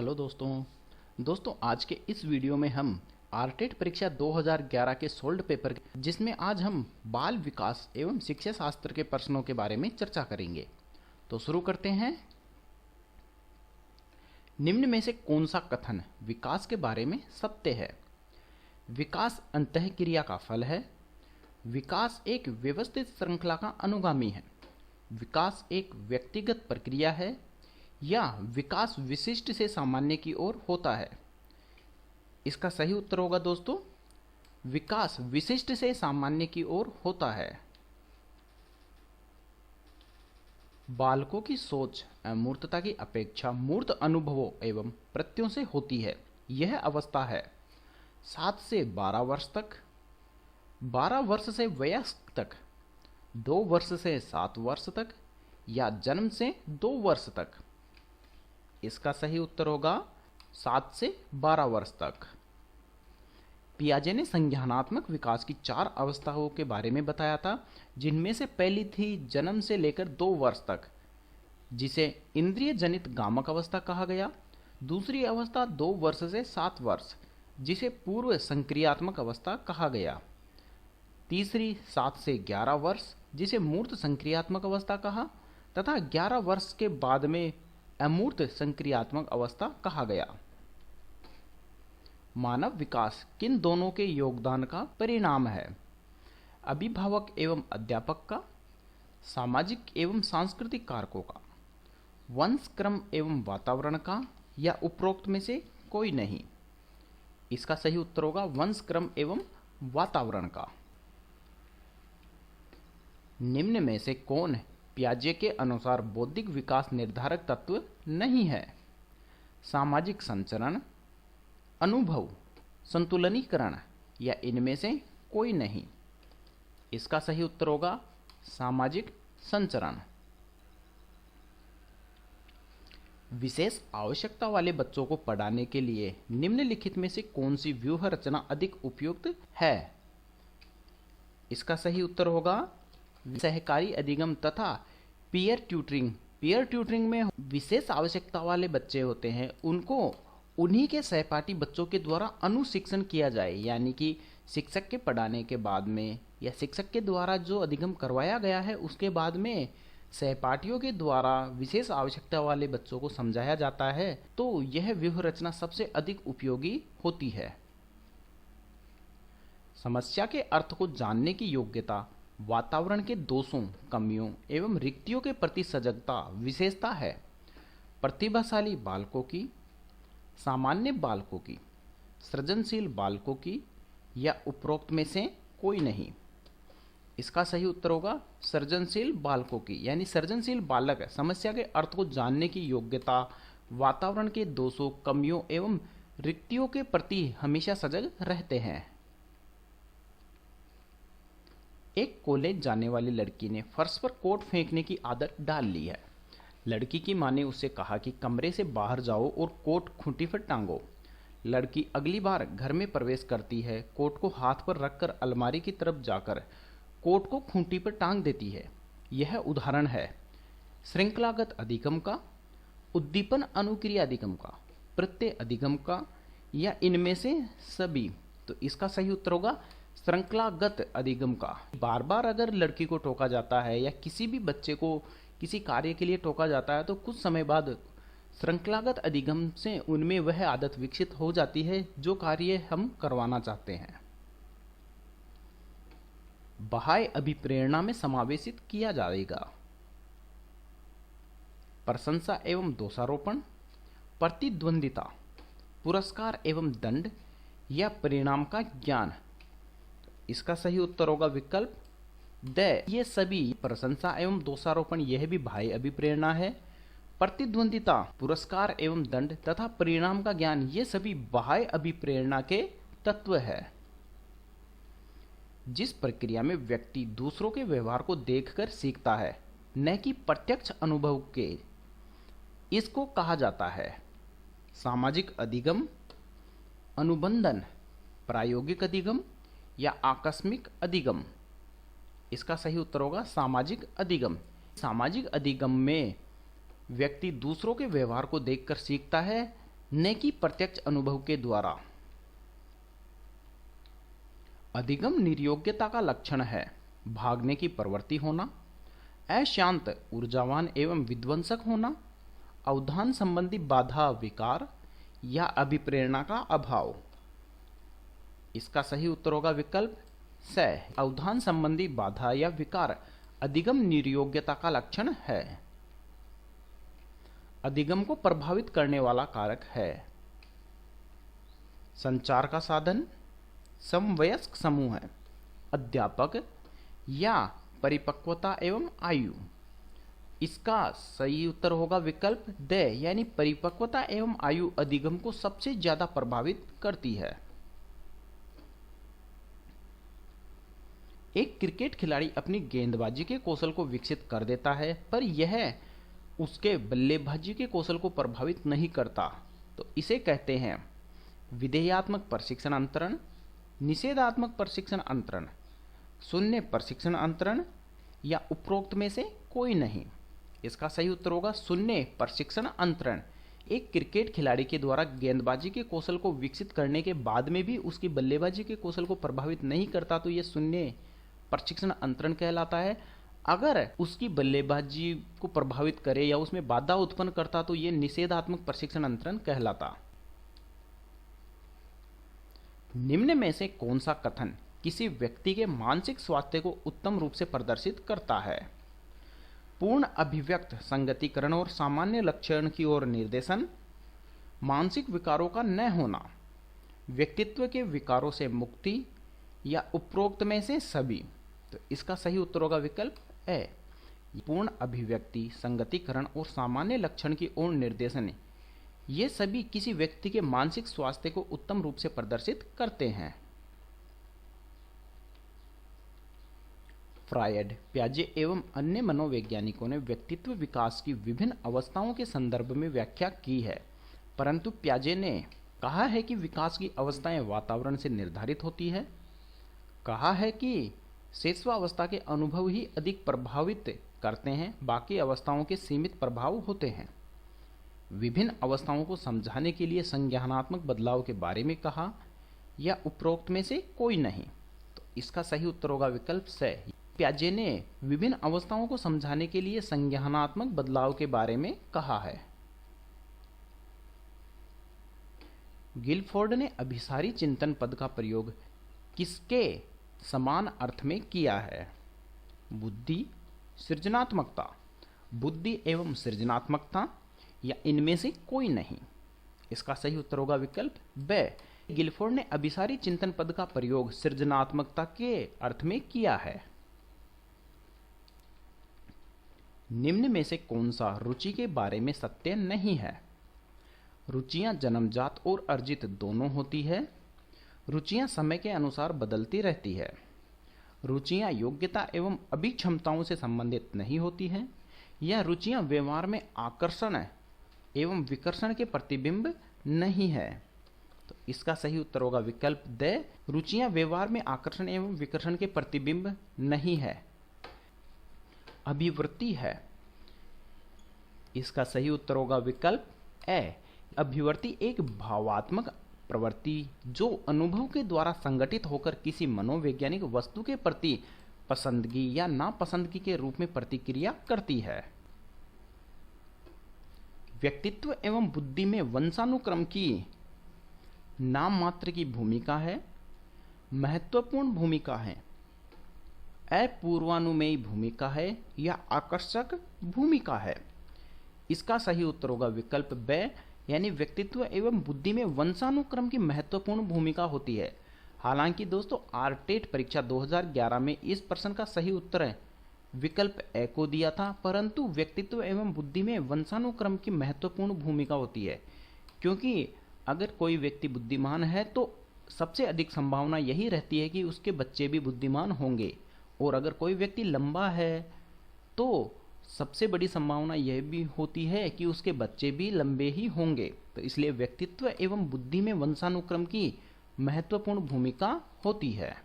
Hello दोस्तों आज के इस वीडियो में हम आरटेट परीक्षा 2011 के सोल्ड पेपर जिसमें आज हम बाल विकास एवं शिक्षा शास्त्र के प्रश्नों के बारे में चर्चा करेंगे। तो शुरू करते हैं। निम्न में से कौन सा कथन विकास के बारे में सत्य है? विकास अंतःक्रिया का फल है। विकास एक व्यवस्थित श्रृंखला का अनुगामी है। विकास एक व्यक्तिगत प्रक्रिया है या विकास विशिष्ट से सामान्य की ओर होता है। इसका सही उत्तर होगा दोस्तों, विकास विशिष्ट से सामान्य की ओर होता है। बालकों की सोच अमूर्तता की अपेक्षा मूर्त अनुभवों एवं प्रत्ययों से होती है। यह अवस्था है 7 से 12 वर्ष तक, 12 वर्ष से वयस्क तक, 2 वर्ष से 7 वर्ष तक या जन्म से 2 वर्ष तक। इसका सही उत्तर होगा 7 से 12 वर्ष तक। पियाजे ने संज्ञानात्मक विकास की 4 अवस्थाओं के बारे में बताया था, जिनमें से पहली थी जन्म से लेकर 2 वर्ष तक, जिसे इंद्रिय जनित गामक अवस्था कहा गया। दूसरी अवस्था 2 वर्ष से 7 वर्ष, जिसे पूर्व संक्रियात्मक अवस्था कहा गया। तीसरी 7 से 11 वर्ष, जिसे मूर्त संक्रियात्मक अवस्था कहा, तथा 11 वर्ष के बाद में अमूर्त संक्रियात्मक अवस्था कहा गया। मानव विकास किन दोनों के योगदान का परिणाम है? अभिभावक एवं अध्यापक का, सामाजिक एवं सांस्कृतिक कारकों का, वंश क्रम एवं वातावरण का, या उपरोक्त में से कोई नहीं। इसका सही उत्तर होगा वंश क्रम एवं वातावरण का। निम्न में से कौन पियाजे के अनुसार बौद्धिक विकास निर्धारक तत्व नहीं है? सामाजिक संचरण, अनुभव, संतुलनीकरण या इनमें से कोई नहीं। इसका सही उत्तर होगा सामाजिक संचरण। विशेष आवश्यकता वाले बच्चों को पढ़ाने के लिए निम्नलिखित में से कौन सी व्यूह रचना अधिक उपयुक्त है? इसका सही उत्तर होगा सहकारी अधिगम तथा पीयर ट्यूटरिंग। पीयर ट्यूटरिंग में विशेष आवश्यकता वाले बच्चे होते हैं, उनको उन्हीं के सहपाठी बच्चों के द्वारा अनुशिक्षण किया जाए, यानी कि शिक्षक के पढ़ाने के बाद में या शिक्षक के द्वारा जो अधिगम करवाया गया है उसके बाद में सहपाठियों के द्वारा विशेष आवश्यकता वाले बच्चों को समझाया जाता है, तो यह व्यूह रचना सबसे अधिक उपयोगी होती है। समस्या के अर्थ को जानने की योग्यता वातावरण के दोषों, कमियों एवं रिक्तियों के प्रति सजगता विशेषता है। प्रतिभाशाली बालकों की, सामान्य बालकों की, सृजनशील बालकों की या उपरोक्त में से कोई नहीं। इसका सही उत्तर होगा सृजनशील बालकों की, यानी सृजनशील बालक समस्या के अर्थ को जानने की योग्यता वातावरण के दोषों, कमियों एवं रिक्तियों के प्रति हमेशा सजग रहते हैं। एक कॉलेज जाने वाली लड़की ने फर्श पर कोट फेंकने की आदत डाल ली है। लड़की की मां ने उससे कहा कि कमरे से बाहर जाओ और कोट खूंटी पर टांगो। लड़की अगली बार घर में प्रवेश करती है, कोट को हाथ पर रखकर अलमारी की तरफ जाकर कोट को खूंटी पर टांग देती है। यह उदाहरण है श्रृंखलागत अधिगम का, उद्दीपन अनुक्रिया अधिगम का, प्रत्यय अधिगम का या इनमें से सभी। तो इसका सही उत्तर होगा श्रृंखलागत अधिगम का। बार बार अगर लड़की को टोका जाता है या किसी भी बच्चे को किसी कार्य के लिए टोका जाता है, तो कुछ समय बाद श्रृंखलागत अधिगम से उनमें वह आदत विकसित हो जाती है जो कार्य हम करवाना चाहते हैं। बाह्य अभिप्रेरणा में समावेशित किया जाएगा प्रशंसा एवं दोषारोपण, प्रतिद्वंदिता, पुरस्कार एवं दंड या परिणाम का ज्ञान। इसका सही उत्तर होगा विकल्प द। ये सभी प्रशंसा एवं दोषारोपण यह भी बाह्य अभिप्रेरणा है। प्रतिद्वंदिता, पुरस्कार एवं दंड तथा परिणाम का ज्ञान ये सभी बाह्य अभिप्रेरणा के तत्व है। जिस प्रक्रिया में व्यक्ति दूसरों के व्यवहार को देखकर सीखता है, न कि प्रत्यक्ष अनुभव के, इसको कहा जाता है सामाजिक अधिगम, अनुबंधन, प्रायोगिक अधिगम या आकस्मिक अधिगम। इसका सही उत्तर होगा सामाजिक अधिगम। सामाजिक अधिगम में व्यक्ति दूसरों के व्यवहार को देखकर सीखता है, न कि प्रत्यक्ष अनुभव के द्वारा। अधिगम निर्योग्यता का लक्षण है भागने की प्रवृत्ति होना, अशांत ऊर्जावान एवं विध्वंसक होना, अवधान संबंधी बाधा विकार या अभिप्रेरणा का अभाव। इसका सही उत्तर होगा विकल्प स। अवधान संबंधी बाधा या विकार अधिगम निर्योग्यता का लक्षण है। अधिगम को प्रभावित करने वाला कारक है संचार का साधन, समवयस्क समूह है, अध्यापक या परिपक्वता एवं आयु। इसका सही उत्तर होगा विकल्प द, यानी परिपक्वता एवं आयु अधिगम को सबसे ज्यादा प्रभावित करती है। एक क्रिकेट खिलाड़ी अपनी गेंदबाजी के कौशल को विकसित कर देता है, पर यह उसके बल्लेबाजी के कौशल को प्रभावित नहीं करता, तो इसे कहते हैं विधेयात्मक प्रशिक्षण अंतरण, निषेधात्मक प्रशिक्षण अंतरण, शून्य प्रशिक्षण अंतरण या उपरोक्त में से कोई नहीं। इसका सही उत्तर होगा शून्य प्रशिक्षण अंतरण। एक क्रिकेट खिलाड़ी के द्वारा गेंदबाजी के कौशल को विकसित करने के बाद में भी उसकी बल्लेबाजी के कौशल को प्रभावित नहीं करता, तो यह शून्य प्रशिक्षण अंतरण कहलाता है। अगर उसकी बल्लेबाजी को प्रभावित करे या उसमें बाधा उत्पन्न करता, तो यह निषेधात्मक प्रशिक्षण अंतरण कहलाता। निम्न में से कौन सा कथन किसी व्यक्ति के मानसिक स्वास्थ्य को उत्तम रूप से प्रदर्शित करता है? पूर्ण अभिव्यक्त संगतिकरण और सामान्य लक्षण की ओर निर्देशन, मानसिक विकारों का न होना, व्यक्तित्व के विकारों से मुक्ति या उपरोक्त में से सभी। तो इसका सही उत्तर होगा विकल्प ए। पूर्ण अभिव्यक्ति, संगतिकरण और सामान्य लक्षण की ओर निर्देशन, ये सभी किसी व्यक्ति के मानसिक स्वास्थ्य को उत्तम रूप से प्रदर्शित करते हैं। फ्रायड, प्याजे एवं अन्य मनोवैज्ञानिकों ने व्यक्तित्व विकास की विभिन्न अवस्थाओं के संदर्भ में व्याख्या की है, परंतु प्याजे ने कहा है कि विकास की अवस्थाएं वातावरण से निर्धारित होती है, कहा है कि शेषवावस्था के अनुभव ही अधिक प्रभावित करते हैं, बाकी अवस्थाओं के सीमित प्रभाव होते हैं। विभिन्न अवस्थाओं को समझाने के लिए संज्ञानात्मक बदलाव के बारे में कहा, या उपरोक्त में से कोई नहीं। तो इसका सही उत्तर होगा विकल्प स। प्याजे ने विभिन्न अवस्थाओं को समझाने के लिए संज्ञानात्मक बदलाव के बारे में कहा है। गिलफोर्ड ने अभिसारी चिंतन पद का प्रयोग किसके समान अर्थ में किया है? बुद्धि, सृजनात्मकता, बुद्धि एवं सृजनात्मकता या इनमें से कोई नहीं। इसका सही उत्तर होगा विकल्प ब। गिलफोर्ड ने अभिसारी चिंतन पद का प्रयोग सृजनात्मकता के अर्थ में किया है। निम्न में से कौन सा रुचि के बारे में सत्य नहीं है? रुचियां जन्मजात और अर्जित दोनों होती है। रुचियां समय के अनुसार बदलती रहती है। रुचियां योग्यता एवं अभिक्षमताओं से संबंधित नहीं होती हैं। यह रुचियां व्यवहार में आकर्षण एवं विकर्षण के प्रतिबिंब नहीं है। तो इसका सही उत्तर होगा विकल्प द। रुचियां व्यवहार में आकर्षण एवं विकर्षण के प्रतिबिंब नहीं है, अभिवृत्ति है। इसका सही उत्तर होगा विकल्प ए। अभिवृत्ति एक भावात्मक प्रवृत्ति जो अनुभव के द्वारा संगठित होकर किसी मनोवैज्ञानिक वस्तु के प्रति पसंदगी या नापसंदगी के रूप में प्रतिक्रिया करती है। व्यक्तित्व एवं बुद्धि में वंशानुक्रम की नाम मात्र की भूमिका है, महत्वपूर्ण भूमिका है, अपूर्वानुमेयी भूमिका है या आकर्षक भूमिका है। इसका सही उत्तर होगा विकल्प ब, यानी व्यक्तित्व एवं बुद्धि में वंशानुक्रम की महत्वपूर्ण भूमिका होती है। हालांकि दोस्तों आरटेट परीक्षा 2011 में इस प्रश्न का सही उत्तर है विकल्प ए को दिया था, परंतु व्यक्तित्व एवं बुद्धि में वंशानुक्रम की महत्वपूर्ण भूमिका होती है, क्योंकि अगर कोई व्यक्ति बुद्धिमान है तो सबसे अधिक संभावना यही रहती है कि उसके बच्चे भी बुद्धिमान होंगे, और अगर कोई व्यक्ति लंबा है तो सबसे बड़ी संभावना यह भी होती है कि उसके बच्चे भी लंबे ही होंगे। तो इसलिए व्यक्तित्व एवं बुद्धि में वंशानुक्रम की महत्वपूर्ण भूमिका होती है।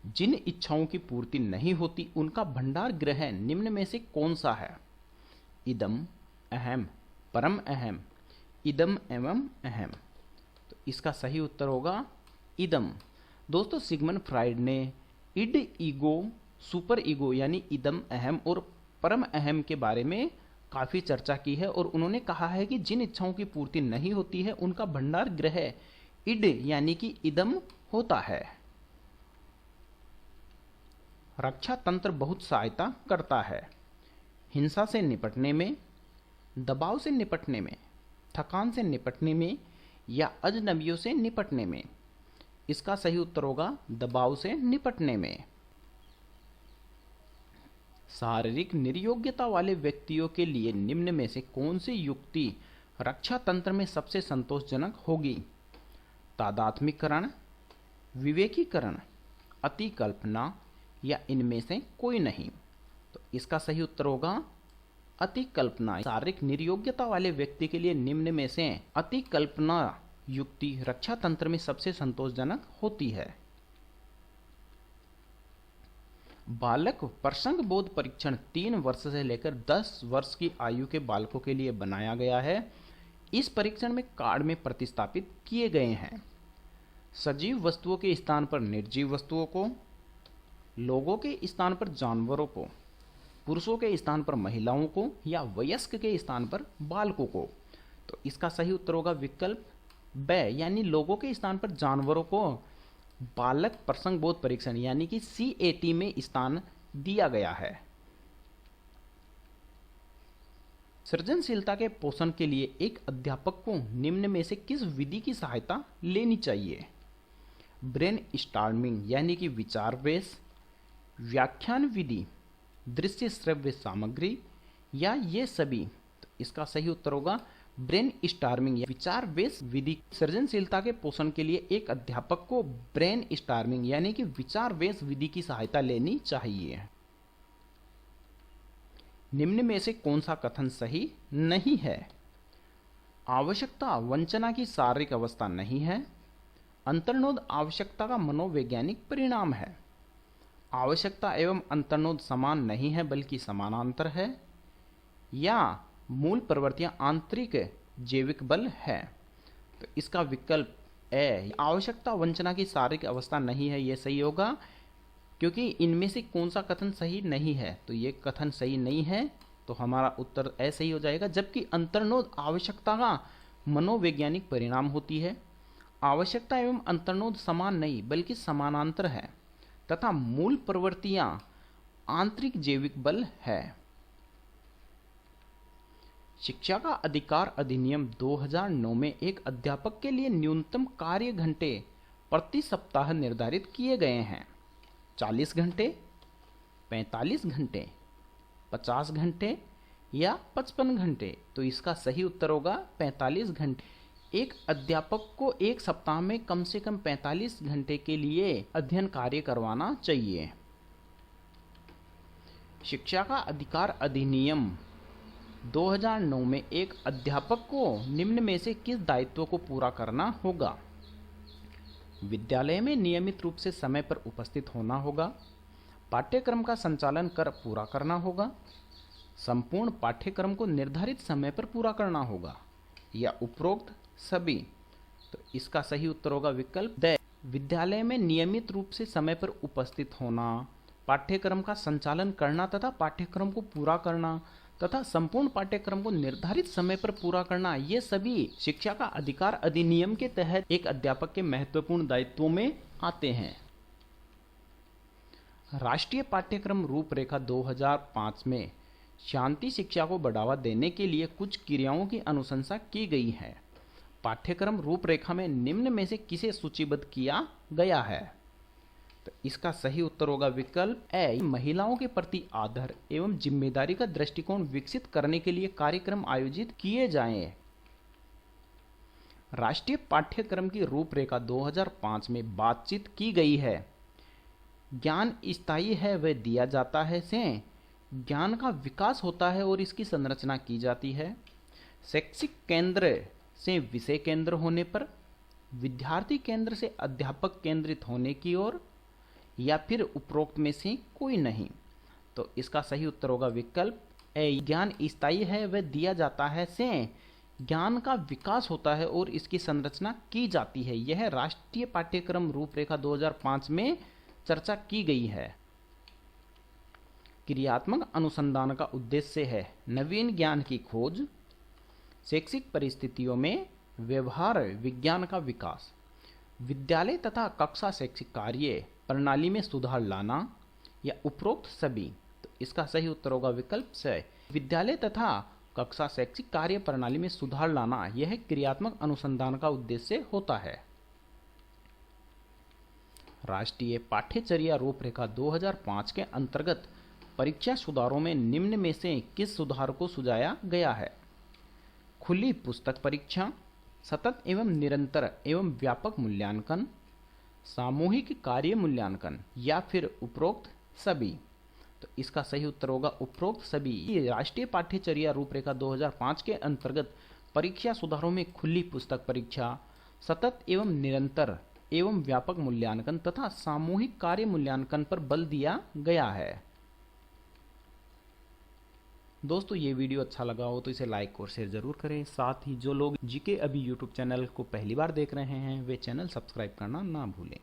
जिन इच्छाओं की पूर्ति नहीं होती उनका भंडार गृह निम्न में से कौन सा है? इदम, अहम, परम अहम, इदम एवं अहम। तो इसका सही उत्तर होगा इदम। दोस्तों, सिगमंड फ्राइड ने इड, ईगो, सुपर ईगो यानी इदम अहम और परम अहम के बारे में काफ़ी चर्चा की है और उन्होंने कहा है कि जिन इच्छाओं की पूर्ति नहीं होती है उनका भंडार गृह इड यानी कि इदम होता है। रक्षा तंत्र बहुत सहायता करता है हिंसा से निपटने में, दबाव से निपटने में, थकान से निपटने में या अजनबियों से निपटने में। इसका सही उत्तर होगा दबाव से निपटने में। शारीरिक निर्योग्यता वाले व्यक्तियों के लिए निम्न में से कौन सी युक्ति रक्षा तंत्र में सबसे संतोषजनक होगी? तादात्म्यकरण, विवेकीकरण, अतिकल्पना या इनमें से कोई नहीं। तो इसका सही उत्तर होगा अतिकल्पना। शारीरिक निर्योग्यता वाले व्यक्ति के लिए निम्न में से अतिकल्पना युक्ति रक्षा तंत्र में सबसे संतोषजनक होती है। बालक प्रसंग बोध परीक्षण 3 वर्ष से लेकर 10 वर्ष की आयु के बालकों के लिए बनाया गया है। इस परीक्षण में कार्ड में प्रतिस्थापित किए गए हैं सजीव वस्तुओं के स्थान पर निर्जीव वस्तुओं को, लोगों के स्थान पर जानवरों को, पुरुषों के स्थान पर महिलाओं को या वयस्क के स्थान पर बालकों को। तो इसका सही उत्तर होगा विकल्प ब, यानी लोगों के स्थान पर जानवरों को बालक प्रसंग बोध परीक्षण यानी कि CAT में स्थान दिया गया है। सृजनशीलता के पोषण के लिए एक अध्यापक को निम्न में से किस विधि की सहायता लेनी चाहिए? ब्रेन स्टॉर्मिंग यानी कि विचार वेश, व्याख्यान विधि, दृश्य श्रव्य सामग्री या ये सभी। तो इसका सही उत्तर होगा ब्रेन स्टॉर्मिंग या विचार वेश विधि। सृजनशीलता के पोषण के लिए एक अध्यापक को ब्रेन स्टॉर्मिंग यानी कि विचार वेश विधि की सहायता लेनी चाहिए। निम्न में से कौन सा कथन सही नहीं है? आवश्यकता वंचना की शारीरिक अवस्था नहीं है। अंतर्नोद आवश्यकता का मनोवैज्ञानिक परिणाम है। आवश्यकता एवं अंतर्नोद समान नहीं है बल्कि समानांतर है। या मूल प्रवृत्तियां आंतरिक जैविक बल है। तो इसका विकल्प ए, आवश्यकता वंचना की शारीरिक अवस्था नहीं है, यह सही होगा क्योंकि इनमें से कौन सा कथन सही नहीं है? तो ये कथन सही नहीं है, तो हमारा उत्तर ए सही हो जाएगा। जबकि अंतर्नोद आवश्यकता का मनोवैज्ञानिक परिणाम होती है। आवश्यकता एवं अंतर्नोद समान नहीं बल्कि समानांतर है तथा मूल प्रवृत्तियां आंतरिक जैविक बल है। शिक्षा का अधिकार अधिनियम 2009 में एक अध्यापक के लिए न्यूनतम कार्य घंटे प्रति सप्ताह निर्धारित किए गए हैं। 40 घंटे, 45 घंटे, 50 घंटे या 55 घंटे। तो इसका सही उत्तर होगा 45 घंटे। एक अध्यापक को एक सप्ताह में कम से कम 45 घंटे के लिए अध्ययन कार्य करवाना चाहिए। शिक्षा का अधिकार अधिनियम 2009 में एक अध्यापक को निम्न में से किस दायित्व को पूरा करना होगा? विद्यालय में नियमित रूप से समय पर उपस्थित होना होगा। पाठ्यक्रम का संचालन कर पूरा करना होगा। संपूर्ण पाठ्यक्रम को निर्धारित समय पर पूरा करना होगा या उपरोक्त सभी। तो इसका सही उत्तर होगा विकल्प द। विद्यालय में नियमित रूप से समय पर उपस्थित होना, पाठ्यक्रम का संचालन करना तथा पाठ्यक्रम को पूरा करना तथा संपूर्ण पाठ्यक्रम को निर्धारित समय पर पूरा करना, ये सभी शिक्षा का अधिकार अधिनियम के तहत एक अध्यापक के महत्वपूर्ण दायित्वों में आते हैं। राष्ट्रीय पाठ्यक्रम रूपरेखा 2005 में शांति शिक्षा को बढ़ावा देने के लिए कुछ क्रियाओं की अनुशंसा की गई है। पाठ्यक्रम रूपरेखा में निम्न में से किसे सूचीबद्ध किया गया है? तो इसका सही उत्तर होगा विकल्प ए, महिलाओं के प्रति आदर एवं जिम्मेदारी का दृष्टिकोण विकसित करने के लिए कार्यक्रम आयोजित किए जाएं। राष्ट्रीय पाठ्यक्रम की रूपरेखा 2005 में बातचीत की गई है। ज्ञान स्थायी है वह दिया जाता है से ज्ञान का विकास होता है और इसकी संरचना की जाती है। शैक्षिक केंद्र से विषय केंद्र होने पर, विद्यार्थी केंद्र से अध्यापक केंद्रित होने की ओर, या फिर उपरोक्त में से कोई नहीं। तो इसका सही उत्तर होगा विकल्प ज्ञान स्थायी है वह दिया जाता है से ज्ञान का विकास होता है और इसकी संरचना की जाती है। यह राष्ट्रीय पाठ्यक्रम रूपरेखा 2005 में चर्चा की गई है। क्रियात्मक अनुसंधान का उद्देश्य है नवीन ज्ञान की खोज, शैक्षिक परिस्थितियों में व्यवहार विज्ञान का विकास, विद्यालय तथा कक्षा शैक्षिक कार्य प्रणाली में सुधार लाना, या उपरोक्त सभी। तो इसका सही उत्तर होगा विकल्प से, विद्यालय तथा कक्षा शैक्षिक कार्य प्रणाली में सुधार लाना। यह क्रियात्मक अनुसंधान का उद्देश्य होता है। राष्ट्रीय पाठ्यचर्या रूपरेखा 2005 के अंतर्गत परीक्षा सुधारों में निम्न में से किस सुधार को सुझाया गया है? खुली पुस्तक परीक्षा, सतत एवं निरंतर एवं व्यापक मूल्यांकन, सामूहिक कार्य मूल्यांकन, या फिर उपरोक्त सभी। तो इसका सही उत्तर होगा उपरोक्त सभी। ये राष्ट्रीय पाठ्यचर्या रूपरेखा 2005 के अंतर्गत परीक्षा सुधारों में खुली पुस्तक परीक्षा, सतत एवं निरंतर एवं व्यापक मूल्यांकन तथा सामूहिक कार्य मूल्यांकन पर बल दिया गया है। दोस्तों ये वीडियो अच्छा लगा हो तो इसे लाइक और शेयर जरूर करें। साथ ही जो लोग जीके अभी यूट्यूब चैनल को पहली बार देख रहे हैं वे चैनल सब्सक्राइब करना ना भूलें।